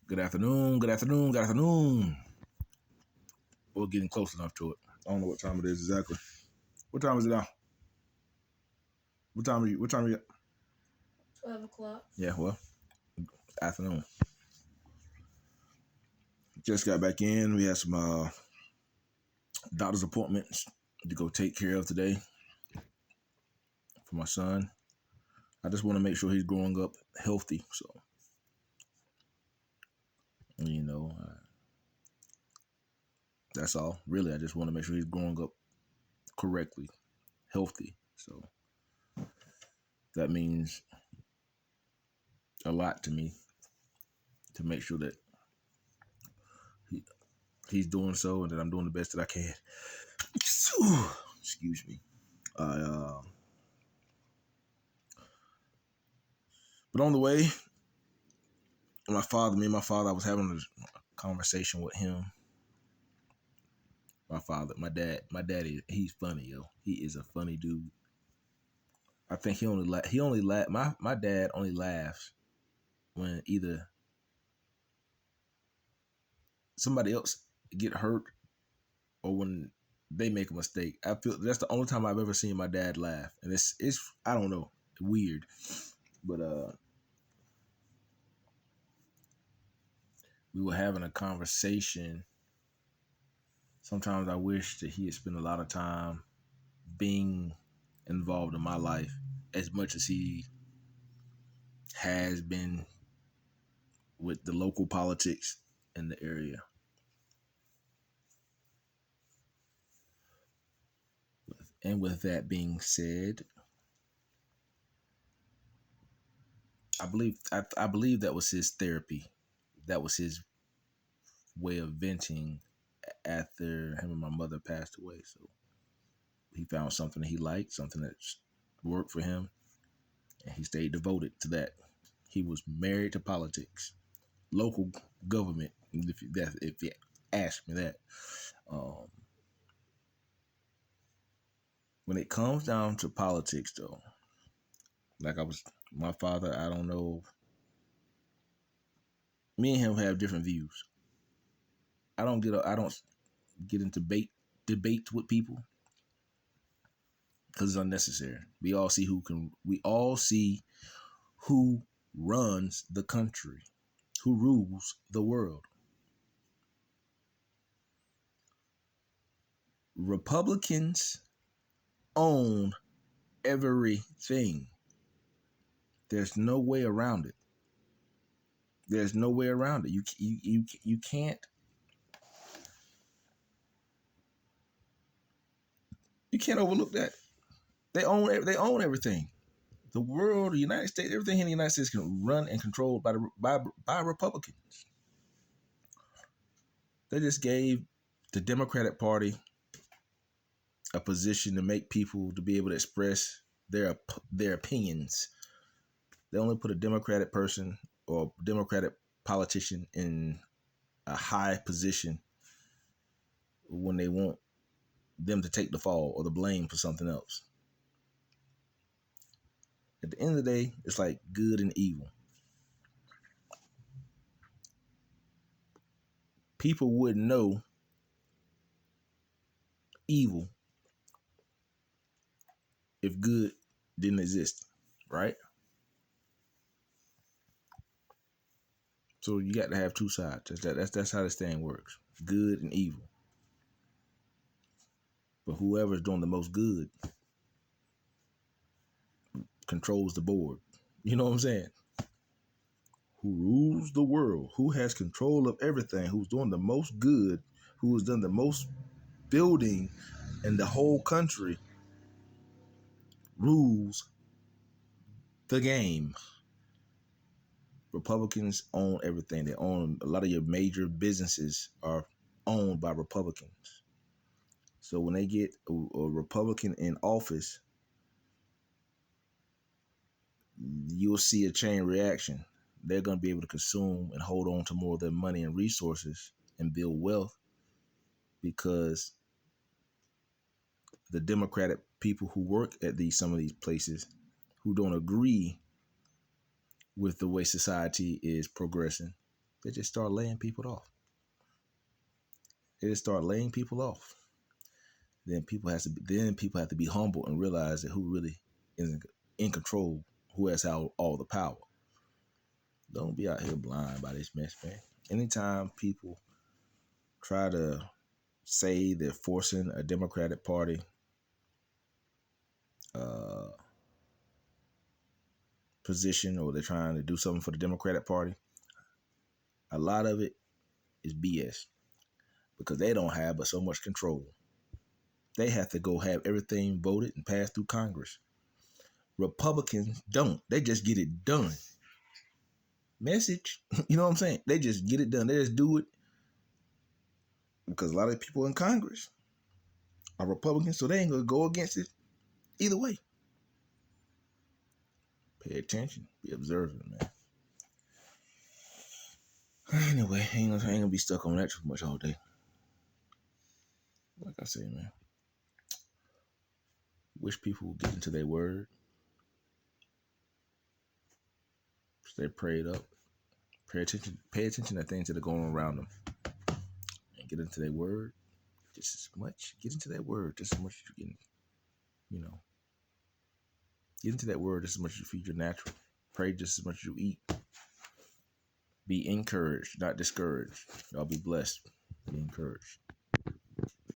Good afternoon, good afternoon, good afternoon. We're getting close enough to it. I don't know what time it is exactly. What time is it now? What time are you? 12 o'clock. Yeah, well, afternoon. Just got back in. We had some doctor's appointments to go take care of today for my son. I just want to make sure he's growing up healthy. So, that's all. Really, I just want to make sure he's growing up correctly, healthy. So, that means a lot to me to make sure that he's doing so and that I'm doing the best that I can. Excuse me. But on the way, me and my father, I was having a conversation with him. My daddy, he's funny, yo. He is a funny dude. I think my dad only laughs when either somebody else get hurt or when they make a mistake. I feel that's the only time I've ever seen my dad laugh, and it's I don't know, weird, but we were having a conversation. Sometimes I wish that he had spent a lot of time being involved in my life as much as he has been with the local politics in the area. And with that being said, I believe that was his therapy. That was his way of venting after him and my mother passed away. So he found something that he liked, something that worked for him, and he stayed devoted to that. He was married to politics, local government. If you ask me that, when it comes down to politics, though, my father, I don't know. Me and him have different views. I don't get into debate with people because it's unnecessary. We all see who runs the country, who rules the world. Republicans own everything. There's no way around it. There's no way around it. You can't. You can't overlook that. They own everything. The world, the United States, everything in the United States can run and controlled by Republicans. They just gave the Democratic Party a position to make people to be able to express their opinions. They only put a Democratic person or Democratic politician in a high position when they want them to take the fall or the blame for something else. At the end of the day, it's like good and evil. People wouldn't know evil if good didn't exist, right? So you got to have two sides. That's how this thing works. Good and evil. But whoever's doing the most good controls the board. You know what I'm saying? Who rules the world? Who has control of everything? Who's doing the most good? Who has done the most building in the whole country rules the game. Republicans own everything. They own a lot of your major businesses are owned by Republicans. So when they get a Republican in office, you'll see a chain reaction. They're going to be able to consume and hold on to more of their money and resources and build wealth because the Democratic people who work at some of these places who don't agree with the way society is progressing, They just start laying people off. They just start laying people off. Then people have to be humble and realize that who really is in control, who has all the power. Don't be out here blind by this mess, man. Anytime people try to say they're forcing a Democratic Party position, or they're trying to do something for the Democratic Party, a lot of it is BS, because they don't have but so much control. They have to go have everything voted and passed through Congress. Republicans don't. They just get it done. Message. You know what I'm saying? They just get it done. They just do it. Because a lot of people in Congress are Republicans, so they ain't going to go against it either way. Pay attention. Be observant, man. Anyway, I ain't gonna be stuck on that too much all day. Like I say, man, wish people would get into their word, stay prayed up, pay attention to things that are going on around them, and get into their word just as much. Get into that word just as much as you can, get into that word just as much as you feed your natural. Pray just as much as you eat. Be encouraged, not discouraged. Y'all be blessed. Be encouraged.